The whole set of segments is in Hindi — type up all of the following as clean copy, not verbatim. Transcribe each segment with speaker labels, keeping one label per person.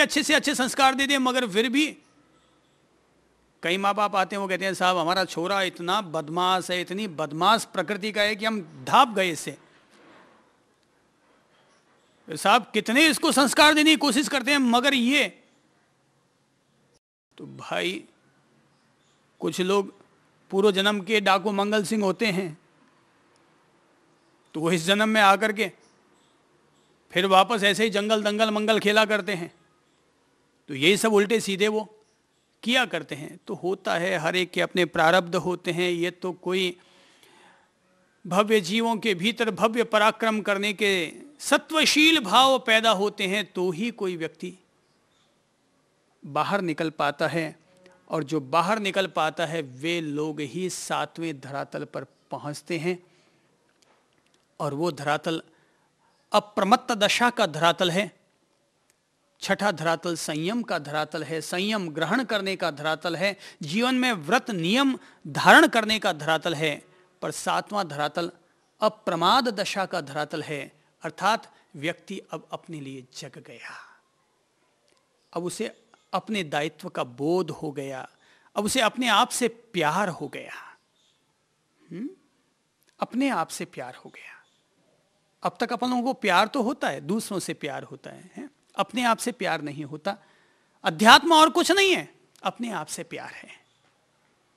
Speaker 1: भी अच्छे से अच्छे संस्कार दे दें, मगर फिर भी कई माँ बाप आते हैं, वो कहते हैं साहब हमारा छोरा इतना बदमाश है, इतनी बदमाश प्रकृति का है कि हम ढाप गए इससे। साहब कितने इसको संस्कार देने की कोशिश करते हैं, मगर ये तो भाई कुछ लोग पूर्व जन्म के डाकू मंगल सिंह होते हैं, तो वो इस जन्म में आकर के फिर वापस ऐसे ही जंगल दंगल मंगल खेला करते हैं। तो यही सब उल्टे सीधे वो किया करते हैं। तो होता है, हर एक के अपने प्रारब्ध होते हैं। ये तो कोई भव्य जीवों के भीतर भव्य पराक्रम करने के सत्वशील भाव पैदा होते हैं तो ही कोई व्यक्ति बाहर निकल पाता है, और जो बाहर निकल पाता है वे लोग ही 7वें धरातल पर पहुंचते हैं। और वो धरातल अप्रमत्त दशा का धरातल है। 6ठा धरातल संयम का धरातल है, संयम ग्रहण करने का धरातल है, जीवन में व्रत नियम धारण करने का धरातल है। पर 7वां धरातल अप्रमाद दशा का धरातल है, अर्थात व्यक्ति अब अपने लिए जग गया, अब उसे अपने दायित्व का बोध हो गया, अब उसे अपने आप से प्यार हो गया। अपने आप से प्यार हो गया। अब तक अपन लोगों को प्यार तो होता है, दूसरों से प्यार होता है, अपने आप से प्यार नहीं होता। अध्यात्म और कुछ नहीं है, अपने आप से प्यार है।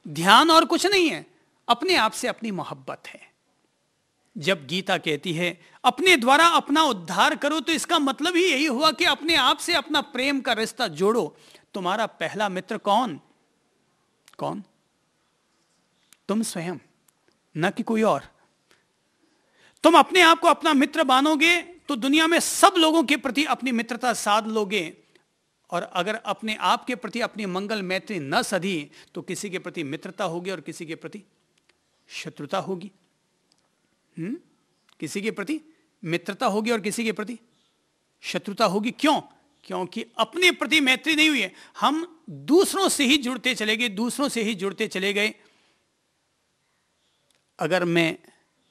Speaker 1: ध्यान और कुछ नहीं है, अपने आप से अपनी मोहब्बत है। जब गीता कहती है अपने द्वारा अपना उद्धार करो, तो इसका मतलब ही यही हुआ कि अपने आप से अपना प्रेम का रिश्ता जोड़ो। तुम्हारा पहला मित्र कौन? तुम स्वयं, न कि कोई और। तुम अपने आप को अपना मित्र मानोगे तो दुनिया में सब लोगों के प्रति अपनी मित्रता साध लोगे, और अगर अपने आप के प्रति अपनी मंगल मैत्री न सधी तो किसी के प्रति मित्रता होगी और किसी के प्रति शत्रुता होगी। किसी के प्रति मित्रता होगी और किसी के प्रति शत्रुता होगी। क्यों? क्योंकि अपने प्रति मैत्री नहीं हुई है। हम दूसरों से ही जुड़ते चले गए, दूसरों से ही जुड़ते चले गए। अगर मैं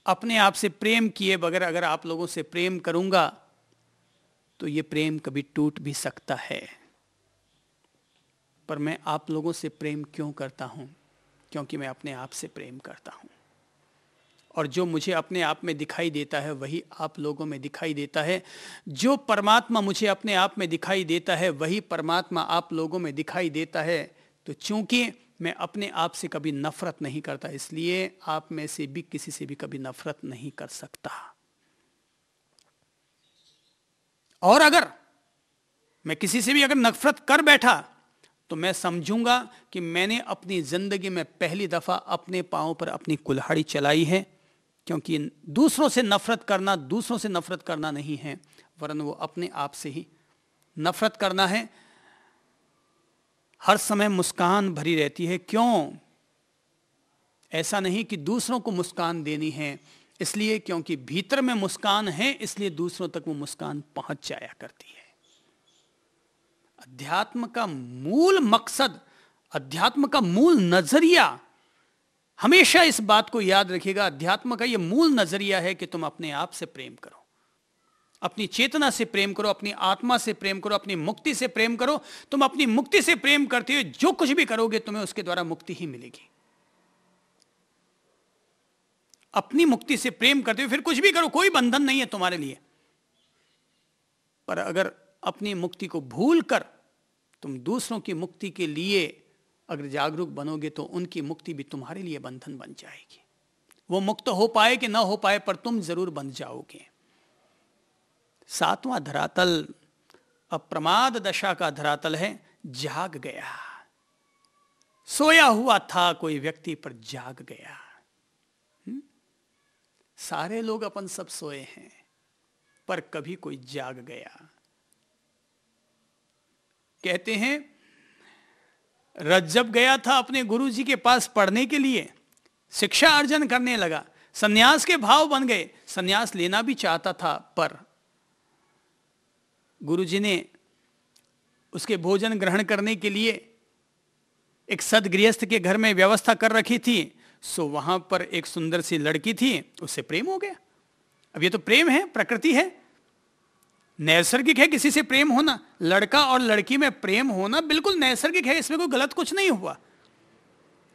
Speaker 1: अपने आप से प्रेम किए बगैर अगर आप लोगों से प्रेम करूंगा तो ये प्रेम कभी टूट भी सकता है। पर मैं आप लोगों से प्रेम क्यों करता हूं? क्योंकि मैं अपने आप से प्रेम करता हूं, और जो मुझे अपने आप में दिखाई देता है वही आप लोगों में दिखाई देता है। जो परमात्मा मुझे अपने आप में दिखाई देता है वही परमात्मा आप लोगों में दिखाई देता है। तो चूंकि मैं अपने आप से कभी नफरत नहीं करता, इसलिए आप में से भी किसी से भी कभी नफरत नहीं कर सकता। और अगर मैं किसी से भी अगर नफरत कर बैठा तो मैं समझूंगा कि मैंने अपनी जिंदगी में पहली दफा अपने पांव पर अपनी कुल्हाड़ी चलाई है। क्योंकि दूसरों से नफरत करना नहीं है, वरन वो अपने आप से ही नफरत करना है। हर समय मुस्कान भरी रहती है। क्यों? ऐसा नहीं कि दूसरों को मुस्कान देनी है, इसलिए क्योंकि भीतर में मुस्कान है, इसलिए दूसरों तक वो मुस्कान पहुंच जाया करती है। अध्यात्म का मूल मकसद, अध्यात्म का मूल नजरिया, हमेशा इस बात को याद रखिएगा, अध्यात्म का यह मूल नजरिया है कि तुम अपने आप से प्रेम करो, अपनी चेतना से प्रेम करो, अपनी आत्मा से प्रेम करो, अपनी मुक्ति से प्रेम करो। तुम अपनी मुक्ति से प्रेम करते हुए जो कुछ भी करोगे तुम्हें उसके द्वारा मुक्ति ही मिलेगी। अपनी मुक्ति से प्रेम करते हुए फिर कुछ भी करो, कोई बंधन नहीं है तुम्हारे लिए। पर अगर अपनी मुक्ति को भूलकर तुम दूसरों की मुक्ति के लिए अगर जागरूक बनोगे तो उनकी मुक्ति भी तुम्हारे लिए बंधन बन जाएगी। वो मुक्त हो पाए कि ना हो पाए, पर तुम जरूर बन जाओगे। 7वां धरातल अप्रमाद दशा का धरातल है। जाग गया, सोया हुआ था कोई व्यक्ति पर जाग गया। सारे लोग अपन सब सोए हैं, पर कभी कोई जाग गया। कहते हैं रज्जब गया था अपने गुरुजी के पास पढ़ने के लिए, शिक्षा अर्जन करने लगा, सन्यास के भाव बन गए, सन्यास लेना भी चाहता था, पर गुरुजी ने उसके भोजन ग्रहण करने के लिए एक सदगृहस्थ के घर में व्यवस्था कर रखी थी। सो वहां पर एक सुंदर सी लड़की थी, उससे प्रेम हो गया। अब ये तो प्रेम है, प्रकृति है। नैसर्गिक है किसी से प्रेम होना, लड़का और लड़की में प्रेम होना बिल्कुल नैसर्गिक है, इसमें कोई गलत कुछ नहीं हुआ।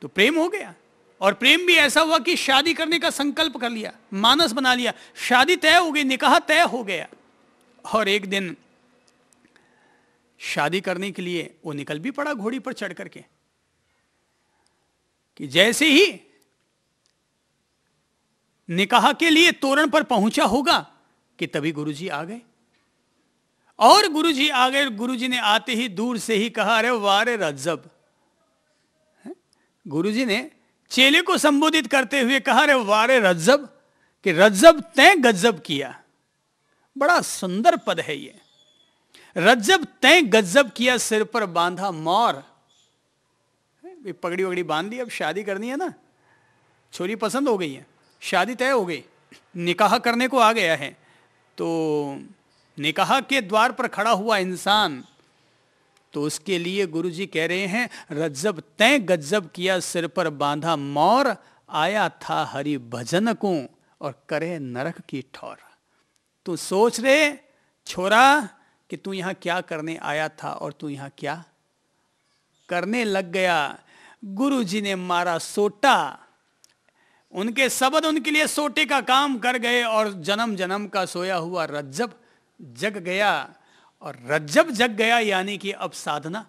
Speaker 1: तो प्रेम हो गया, और प्रेम भी ऐसा हुआ कि शादी करने का संकल्प कर लिया, मानस बना लिया, शादी तय हो गई, निकाह तय हो गया। और एक दिन शादी करने के लिए वो निकल भी पड़ा घोड़ी पर चढ़ करके, कि जैसे ही निकाह के लिए तोरण पर पहुंचा होगा कि तभी गुरुजी आ गए। और गुरुजी आ गए, गुरुजी ने आते ही दूर से ही कहा, अरे वाह रे रज्जब। गुरुजी ने चेले को संबोधित करते हुए कहा, अरे वाह रे रज्जब, कि रज्जब तैं गज्जब किया। बड़ा सुंदर पद है ये, रज्जब तैं गज्जब किया, सिर पर बांधा मौर। पगड़ी वगड़ी बांध दी, अब शादी करनी है ना, छोरी पसंद हो गई है, शादी तय हो गई, निकाह करने को आ गया है। तो निकाह के द्वार पर खड़ा हुआ इंसान, तो उसके लिए गुरुजी कह रहे हैं, रज्जब तैं गज्जब किया, सिर पर बांधा मौर, आया था हरि भजन को और करे नरक की ठौर। तू सोच रहे छोरा कि तू यहां क्या करने आया था और तू यहां क्या करने लग गया। गुरुजी ने मारा सोटा, उनके शब्द उनके लिए सोटे का काम कर गए, और जन्म जन्म का सोया हुआ रज्जब जग गया। और रज्जब जग गया यानी कि अब साधना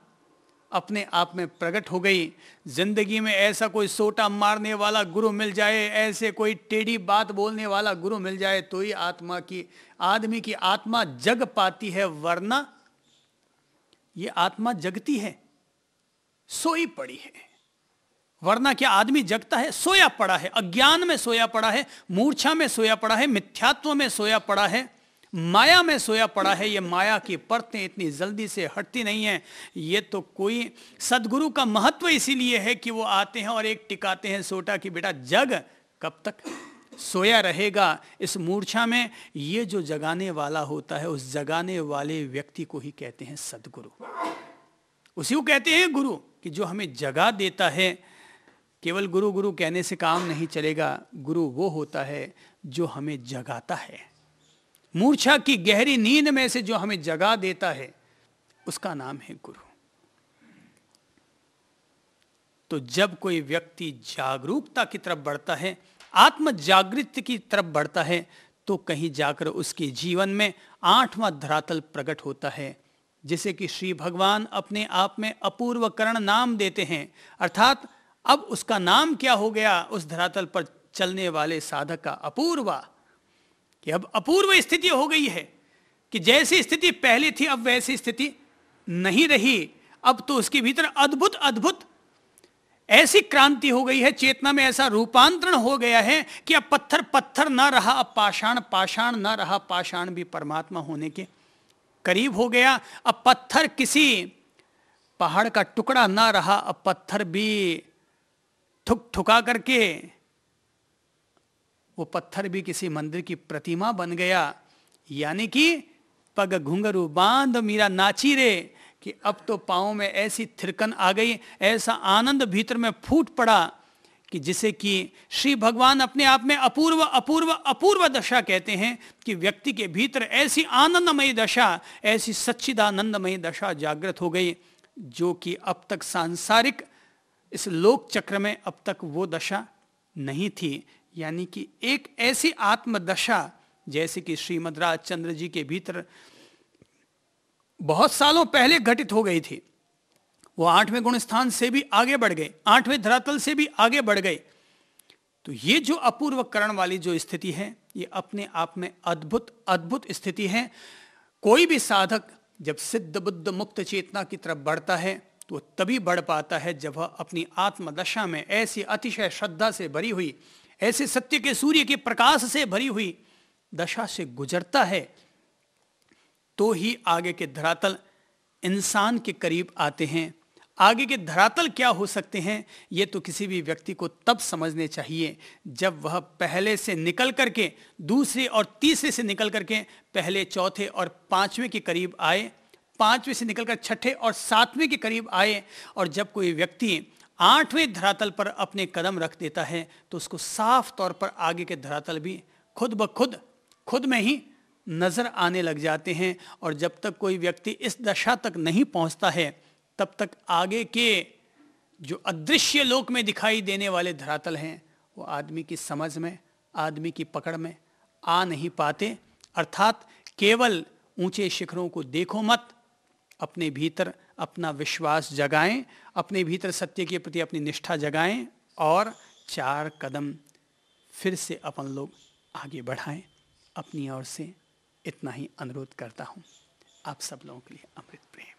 Speaker 1: अपने आप में प्रकट हो गई। जिंदगी में ऐसा कोई सोटा मारने वाला गुरु मिल जाए, ऐसे कोई टेढ़ी बात बोलने वाला गुरु मिल जाए, तो ही आदमी की आत्मा जग पाती है, वरना ये आत्मा जगती है, सोई पड़ी है। वरना क्या आदमी जगता है? सोया पड़ा है, अज्ञान में सोया पड़ा है, मूर्छा में सोया पड़ा है, मिथ्यात्व में सोया पड़ा है, माया में सोया पड़ा है। ये माया की परतें इतनी जल्दी से हटती नहीं है। ये तो कोई सदगुरु का महत्व इसीलिए है कि वो आते हैं और एक टिकाते हैं सोटा कि बेटा जग, कब तक सोया रहेगा इस मूर्छा में। ये जो जगाने वाला होता है, उस जगाने वाले व्यक्ति को ही कहते हैं सदगुरु। उसी को कहते हैं गुरु, कि जो हमें जगा देता है। केवल गुरु गुरु कहने से काम नहीं चलेगा, गुरु वो होता है जो हमें जगाता है। मूर्छा की गहरी नींद में से जो हमें जगा देता है, उसका नाम है गुरु। तो जब कोई व्यक्ति जागरूकता की तरफ बढ़ता है, आत्म जागृति की तरफ बढ़ता है, तो कहीं जाकर उसके जीवन में 8वां धरातल प्रकट होता है, जिसे कि श्री भगवान अपने आप में अपूर्व करण नाम देते हैं। अर्थात अब उसका नाम क्या हो गया उस धरातल पर चलने वाले साधक का? अपूर्वा। कि अब अपूर्व स्थिति हो गई है, कि जैसी स्थिति पहले थी अब वैसी स्थिति नहीं रही। अब तो उसके भीतर अद्भुत अद्भुत ऐसी क्रांति हो गई है, चेतना में ऐसा रूपांतरण हो गया है कि अब पत्थर पत्थर ना रहा, अब पाषाण पाषाण ना रहा, पाषाण भी परमात्मा होने के करीब हो गया। अब पत्थर किसी पहाड़ का टुकड़ा ना रहा, अब पत्थर भी ठुक ठुका करके वो पत्थर भी किसी मंदिर की प्रतिमा बन गया। यानी कि पग घुंघरू बांध मीरा नाची रे, कि अब तो पाँव में ऐसी थिरकन आ गई, ऐसा आनंद भीतर में फूट पड़ा, कि जिसे कि श्री भगवान अपने आप में अपूर्व अपूर्व अपूर्व दशा कहते हैं। कि व्यक्ति के भीतर ऐसी आनंदमयी दशा, ऐसी सच्चिदानंदमयी दशा जागृत हो गई, जो कि अब तक सांसारिक इस लोक चक्र में अब तक वो दशा नहीं थी। यानी कि एक ऐसी आत्मदशा जैसे कि श्रीमद् राजचंद्र जी के भीतर बहुत सालों पहले घटित हो गई थी। वो 8वें गुण स्थान से भी आगे बढ़ गए, 8वें धरातल से भी आगे बढ़ गए। तो ये जो अपूर्व करण वाली जो स्थिति है, ये अपने आप में अद्भुत अद्भुत स्थिति है। कोई भी साधक जब सिद्ध बुद्ध मुक्त चेतना की तरफ बढ़ता है, तो तभी बढ़ पाता है जब वह अपनी आत्मदशा में ऐसी अतिशय श्रद्धा से भरी हुई, ऐसे सत्य के सूर्य के प्रकाश से भरी हुई दशा से गुजरता है, तो ही आगे के धरातल इंसान के करीब आते हैं। आगे के धरातल क्या हो सकते हैं, ये तो किसी भी व्यक्ति को तब समझने चाहिए जब वह पहले से निकल करके, दूसरे और तीसरे से निकल करके पहले, चौथे और 5वें के करीब आए, 5वें से निकलकर 6ठे और 7वें के करीब आए। और जब कोई व्यक्ति 8वें धरातल पर अपने कदम रख देता है, तो उसको साफ तौर पर आगे के धरातल भी खुद ब खुद में ही नजर आने लग जाते हैं। और जब तक कोई व्यक्ति इस दशा तक नहीं पहुंचता है, तब तक आगे के जो अदृश्य लोक में दिखाई देने वाले धरातल हैं वो आदमी की समझ में, आदमी की पकड़ में आ नहीं पाते। अर्थात केवल ऊंचे शिखरों को देखो मत, अपने भीतर अपना विश्वास जगाएं, अपने भीतर सत्य के प्रति अपनी निष्ठा जगाएं और 4 कदम फिर से अपन लोग आगे बढ़ाएं। अपनी ओर से इतना ही अनुरोध करता हूं। आप सब लोगों के लिए अमृत प्रेम।